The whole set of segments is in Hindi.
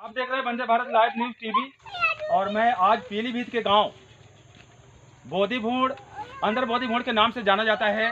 आप देख रहे हैं Vande Bharat live news TV और मैं आज पीलीभीत के गांव बोधीभूड़ अंदर बोधीभूड़ के नाम से जाना जाता है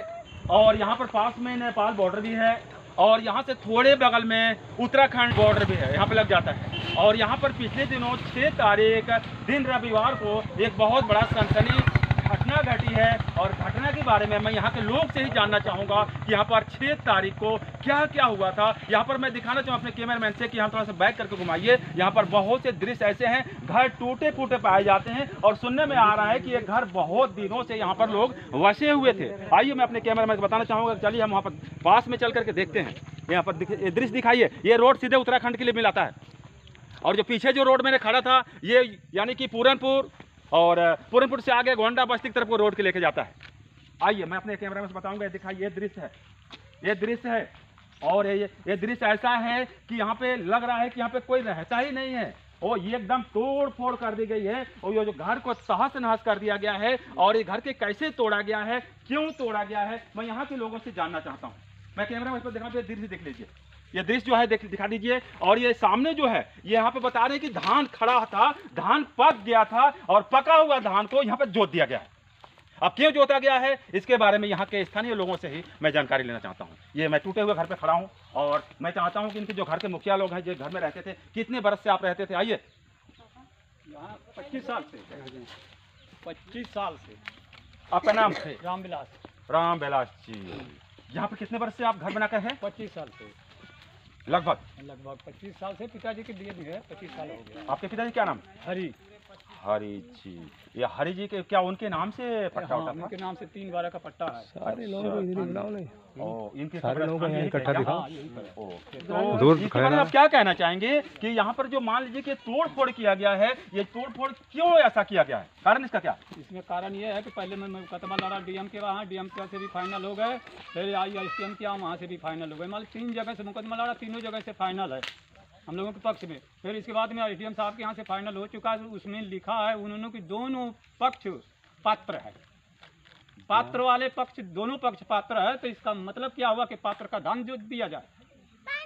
और यहां पर पास में नेपाल बॉर्डर भी है और यहां से थोड़े बगल में उत्तराखंड बॉर्डर भी है, यहां पे लग जाता है। और यहां पर पिछले दिनों 6 तारीख दिन रविवार को एक बहुत बड़ा सनसनी घटना घटी है और घटना के बारे में मैं यहाँ के लोग से ही जानना चाहूँगा कि यहाँ पर 6 तारीख को क्या क्या हुआ था। यहाँ पर मैं दिखाना चाहूँ अपने कैमरामैन से कि यहाँ थोड़ा सा बैक करके घुमाइए। यहाँ पर बहुत से दृश्य ऐसे हैं, घर टूटे फूटे पाए जाते हैं और सुनने में आ रहा है कि ये घर बहुत दिनों से यहाँ पर लोग वसे हुए थे। आइए मैं अपने कैमरामैन को बताना चाहूँगा, चलिए हम वहाँ पर पास में चल करके देखते हैं। यहाँ पर दृश्य दिखाइए, ये रोड सीधे उत्तराखंड के लिए मिलाता है और जो पीछे जो रोड मैंने खड़ा था ये यानी कि पूरनपुर और पूरनपुर से आगे गोंडा बस्ती की तरफ को रोड के लेके जाता है। आइए मैं अपने कैमरा में से बताऊंगा, दिखाइए ये दृश्य है और ये दृश्य ऐसा है कि यहाँ पे लग रहा है कि यहाँ पे कोई रहता ही नहीं है और ये एकदम तोड़ फोड़ कर दी गई है और ये जो घर को तहस नहस कर दिया गया है और ये घर के कैसे तोड़ा गया है, क्यों तोड़ा गया है, मैं यहाँ के लोगों से जानना चाहता हूँ। मैं कैमरा में इस पर देखा, दृश्य देख लीजिए, ये दृश्य जो है दिखा दीजिए। और ये सामने जो है ये यहाँ पे बता रहे हैं कि धान खड़ा था, धान पक गया था और पका हुआ धान को यहाँ पे जोत दिया गया है। अब क्यों जोता गया है इसके बारे में यहाँ के स्थानीय लोगों से ही मैं जानकारी लेना चाहता हूँ। ये मैं टूटे हुए घर पे खड़ा हूँ और मैं चाहता हूँ कि इनके जो घर के मुखिया लोग हैं जो घर में रहते थे, कितने बरस से आप रहते थे? आइए। यहाँ 25 साल से 25 साल से। आपका नाम? राम बिलास जी। यहाँ पर कितने बरस से आप घर बनाकर हैं? 25 साल से लगभग 25 साल से। पिताजी के दिए भी है 25 साल हो गया। आपके पिताजी क्या नाम? हरी जी। ये हरी जी के क्या उनके नाम से पट्टा होता था? उनके नाम से 3 बारह का पट्टा है। सारे लोग इधर बुलाओ नहीं। इनके सारे लोग यहाँ इकट्ठा दिखाओ। तो आप क्या कहना चाहेंगे कि यहाँ पर जो मान लीजिए कि तोड़ फोड़ किया गया है, ये तोड़ फोड़ क्यों ऐसा किया गया है? कारण इसका क्या? इसमें कारण ये है कि पहले मैं मुकदमा लड़ा डीएम के वहाँ, डीएम से भी फाइनल हो गए, फिर ISTM किया, वहाँ से भी फाइनल हो गए। मतलब 3 जगह से मुकदमा लड़ा, तीनों जगह से फाइनल है हम लोगों के पक्ष में। फिर इसके बाद में ISTM साहब के यहाँ से फाइनल हो चुका है, उसमें लिखा है उन्होंने कि दोनों पक्ष पात्र है, पात्र वाले पक्ष दोनों पक्ष पात्र है। तो इसका मतलब क्या हुआ कि पात्र का धान जोत दिया जाए,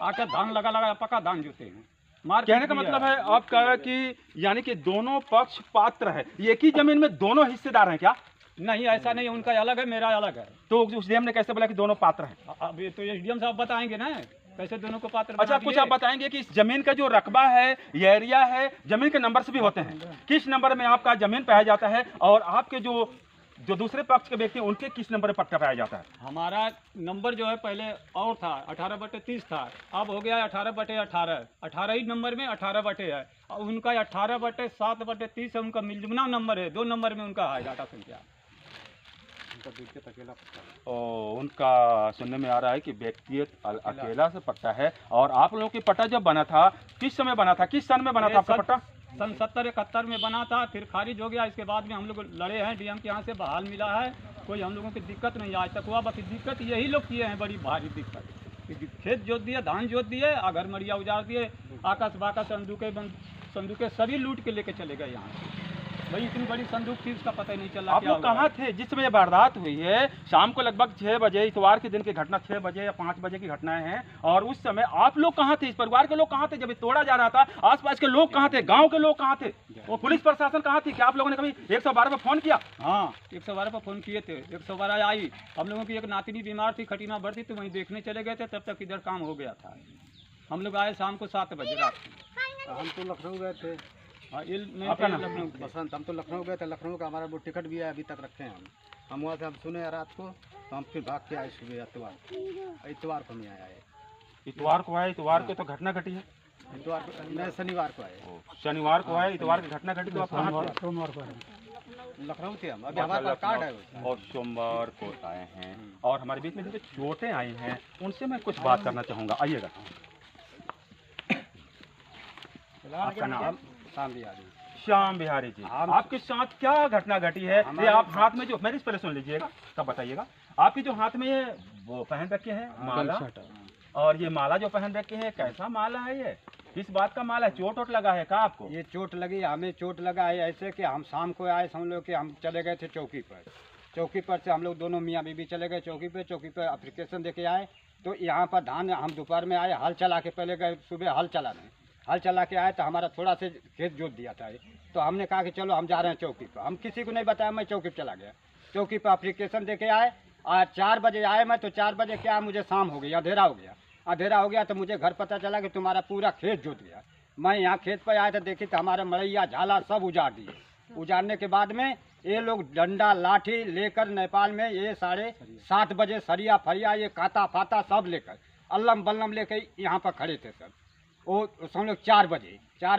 आटा धान लगा पका धान जोते हैं। कहने का मतलब है आपका कि यानी कि दोनों पक्ष पात्र है, एक ही जमीन में दोनों हिस्सेदार हैं क्या? नहीं, ऐसा नहीं, उनका अलग है, मेरा अलग है। तो उस डीएम ने कैसे बोला कि दोनों पात्र हैं? अब ये तो SDM साहब बताएंगे ना कैसे दोनों को पात्र। अच्छा, कुछ आप बताएंगे कि इस जमीन का जो रकबा है, ये एरिया है, जमीन के नंबर से भी होते हैं, किस नंबर में आपका जमीन पाया जाता है और आपके जो दूसरे पक्ष के व्यक्ति उनके किस नंबर पर पट्टा पाया जाता है? हमारा नंबर जो है पहले और था 18/30 था, अब हो गया 18/18। 18 ही नंबर में 18 है, उनका 18/7/30 है, उनका मिलजुमना नंबर है, 2 नंबर में उनका है डाटा संख्या। उनका सुनने में आ रहा है कि व्यक्तिगत अकेला से पट्टा है। और आप लोगों की पट्टा जब बना था किस समय बना था, किस सन में बना था आपका पट्टा? सन 70-71 में बना था, फिर खारिज हो गया। इसके बाद में हम लोग लड़े हैं, डीएम के यहाँ से बहाल मिला है, कोई हम लोगों की दिक्कत नहीं आज तक हुआ। बाकी दिक्कत यही लोग किए हैं, बड़ी भारी दिक्कत। खेत जोत दिए, धान जोत दिए, घर मरिया उजाड़ दिए, आकाश बाका संदूके सभी लूट के लेके चले गए यहाँ से। भाई इतनी बड़ी संदूक थी, उसका पता ही नहीं चला। आप लोग कहाँ थे जिस समय वारदात हुई है? शाम को लगभग 6 बजे, इतवार के दिन की घटना, 6 बजे या 5 बजे की घटनाएं हैं। और उस समय आप लोग कहाँ थे? इस परिवार के लोग कहाँ थे जब ये तोड़ा जा रहा था? आसपास के लोग कहाँ थे? गांव के लोग कहाँ थे? और पुलिस प्रशासन कहाँ थी? क्या आप लोगों ने कभी 112 पर फोन किया? हाँ, 112 पर फोन किए थे, 112 आई। हम लोगों की एक नातिनी बीमार थी, खटीमा बढ़ती, तो वहीं देखने चले गए थे, तब तक इधर काम हो गया था। हम लोग आए शाम को 7 बजे रात को। हम तो लखनऊ गए थे। लखनऊ बसंत, हम तो लखनऊ गए थे। लखनऊ का हमारा वो टिकट भी है, अभी तक रखे हैं हम वहाँ से हम सुने रात को, तो हम फिर भाग के आए सुबह इतवार को नहीं आया है। इतवार को आए? इतवार को तो घटना घटी है। इतवार को नहीं, शनिवार को आए। शनिवार को आए, इतवार की घटना घटी तो आप कहाँ थे? सोमवार को आए, लखनऊ थे हम, अभी हमारे पास कार्ड है। और सोमवार को आए हैं और हमारे बीच में जो चोटें आई हैं उनसे मैं कुछ बात करना चाहूँगा। आइएगा। आपका नाम? श्याम बिहारी जी। आपके साथ क्या घटना घटी है? ये आप हाथ में जो, मेरी पहले सुन लीजिएगा तब बताइएगा। आपके जो हाथ में ये वो पहन रखे हैं माला, और ये माला जो पहन रखे हैं कैसा माला है? ये किस बात का माला है? चोट वोट लगा है क्या आपको? ये चोट लगी, हमें चोट लगा है ऐसे कि हम शाम को आए, समझ लो कि हम चले गए थे चौकी पर। चौकी पर से हम लोग दोनों मियाँ बीबी चले गए चौकी पे एप्लीकेशन दे के आए। तो यहाँ पर धान हम दोपहर में आए, हल चला के पहले गए, सुबह हल चलाने हल चला के आए तो हमारा थोड़ा से खेत जोत दिया था। तो हमने कहा कि चलो हम जा रहे हैं चौकी पर। हम किसी को नहीं बताया, मैं चौकी पर चला गया। चौकी पर एप्लीकेशन दे के आए। आज 4 बजे आए मैं, तो 4 बजे क्या मुझे शाम हो गई, अंधेरा हो गया। अंधेरा हो गया तो मुझे घर पता चला कि तुम्हारा पूरा खेत जोत गया। मैं यहाँ खेत पर आया तो देखी तो हमारे मड़ैया झाला सब उजाड़ दिए। उजाड़ने के बाद में ये लोग डंडा लाठी लेकर नेपाल में ये 7:30 बजे सरिया फरिया ये काता फाता सब लेकर अल्लम बल्लम लेके यहाँ पर खड़े थे सर। वो समझ 4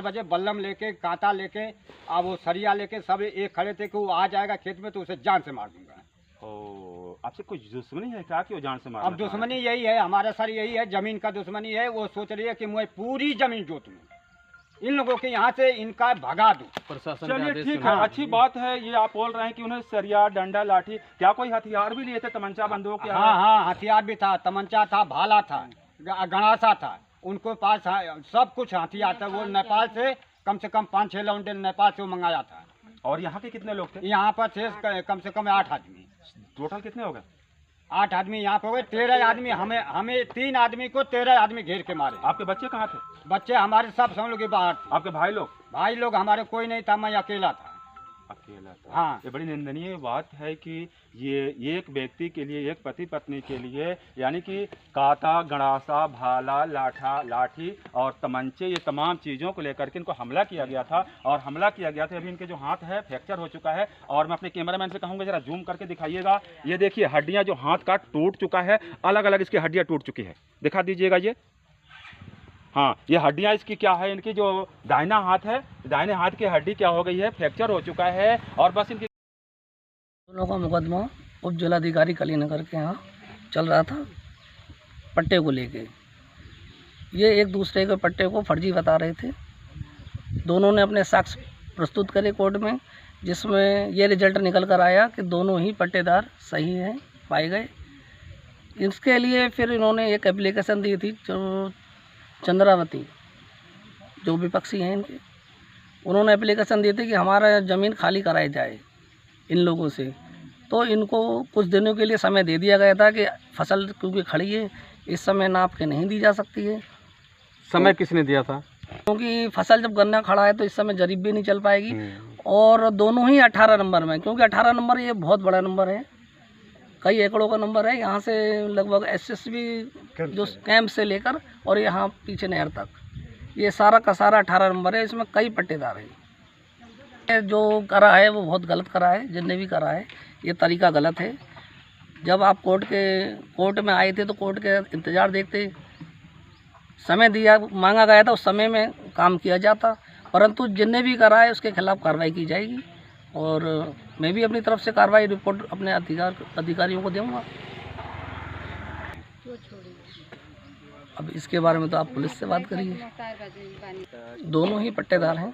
बजे बल्लम लेके कांटा लेके अब वो सरिया लेके सब एक खड़े थे कि वो आ जाएगा खेत में तो उसे जान से मार दूंगा। ओ, आपसे कोई दुश्मनी है क्या कि वो जान से मार? अब दुश्मनी यही है हमारा सर, यही है जमीन का दुश्मनी है। वो सोच रही है कि मैं पूरी जमीन जोत लूँ, इन लोगों के यहाँ से इनका भगा दूँ। प्रशासन चलिए ठीक है, अच्छी बात है। ये आप बोल रहे हैं कि उन्हें सरिया डंडा लाठी, क्या कोई हथियार भी लिए थे, तमंचा बंदूक? हाँ हाँ, हथियार भी था, तमंचा था, भाला था, गणासा था, उनको पास सब कुछ हथियार था। वो नेपाल से कम 5-6 लौंडे नेपाल से वो मंगाया था। और यहाँ के कितने लोग थे? यहाँ पर थे कम से कम 8 आदमी। टोटल कितने हो गए? 8 आदमी यहाँ पे हो गए। 13 आदमी हमें 3 आदमी को 13 आदमी घेर के मारे। आपके बच्चे कहाँ थे? बच्चे हमारे सब लोग के बाहर थे। आपके भाई लोग? हमारे कोई नहीं था, मैं अकेला था। अकेला था? हाँ। ये बड़ी निंदनीय बात है कि ये एक व्यक्ति के लिए, एक पति पत्नी के लिए, यानी कि कांटा, गणासा, भाला, लाठी और तमंचे, ये तमाम चीज़ों को लेकर के इनको हमला किया गया था। और हमला किया गया था, अभी इनके जो हाथ है फ्रैक्चर हो चुका है। और मैं अपने कैमरामैन से कहूँगा जरा जूम करके दिखाइएगा। ये देखिए हड्डियाँ, जो हाथ का टूट चुका है, अलग अलग इसकी हड्डियाँ टूट चुकी है। दिखा दीजिएगा ये। हाँ, ये हड्डियाँ इसकी क्या है, इनकी जो दाहिना हाथ है, दाहिने हाथ की हड्डी क्या हो गई है, फ्रैक्चर हो चुका है। और बस इनकी दोनों का मुकदमा उप जिलाधिकारी कलीनगर के यहाँ चल रहा था पट्टे को लेके। ये एक दूसरे के पट्टे को फर्जी बता रहे थे। दोनों ने अपने साक्ष्य प्रस्तुत करे कोर्ट में, जिसमें ये रिजल्ट निकल कर आया कि दोनों ही पट्टेदार सही हैं, पाए गए। इसके लिए फिर इन्होंने एक एप्लीकेशन दी थी, जो चंद्रावती जो विपक्षी हैं इनके, उन्होंने एप्लीकेशन दी थी कि हमारा ज़मीन खाली कराई जाए इन लोगों से। तो इनको कुछ दिनों के लिए समय दे दिया गया था कि फसल क्योंकि खड़ी है, इस समय नाप के नहीं दी जा सकती है। समय किसने दिया था? क्योंकि फसल जब गन्ना खड़ा है तो इस समय जरीब भी नहीं चल पाएगी। और दोनों ही 18 नंबर में, क्योंकि 18 नंबर ये बहुत बड़ा नंबर है, कई एकड़ों का नंबर है। यहाँ से लगभग SSB जो कैंप से लेकर और यहाँ पीछे नहर तक, ये सारा का सारा 18 नंबर है। इसमें कई पट्टेदार हैं। जो करा है वो बहुत गलत करा है, जिनने भी करा है ये तरीका गलत है। जब आप कोर्ट में आए थे तो कोर्ट के इंतज़ार देखते, समय दिया मांगा गया था, उस समय में काम किया जाता। परंतु जिनने भी करा है उसके खिलाफ कार्रवाई की जाएगी। और मैं भी अपनी तरफ से कार्रवाई रिपोर्ट अपने अधिकारियों को दूंगा। अब इसके बारे में तो आप पुलिस से बात करिए। दोनों ही पट्टेदार हैं,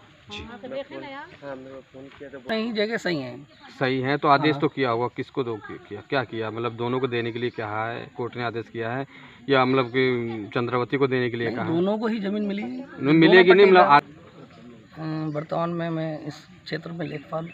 नहीं जगह सही है। तो आदेश तो किया होगा, किसको दो किया, क्या किया? मतलब दोनों को देने के लिए कहा है कोर्ट ने, आदेश किया है, या मतलब कि चंद्रावती को देने के लिए कहा? दोनों को ही जमीन मिलेगी। मिलेगी नहीं, मतलब वर्तमान में मैं इस क्षेत्र में लेखपाल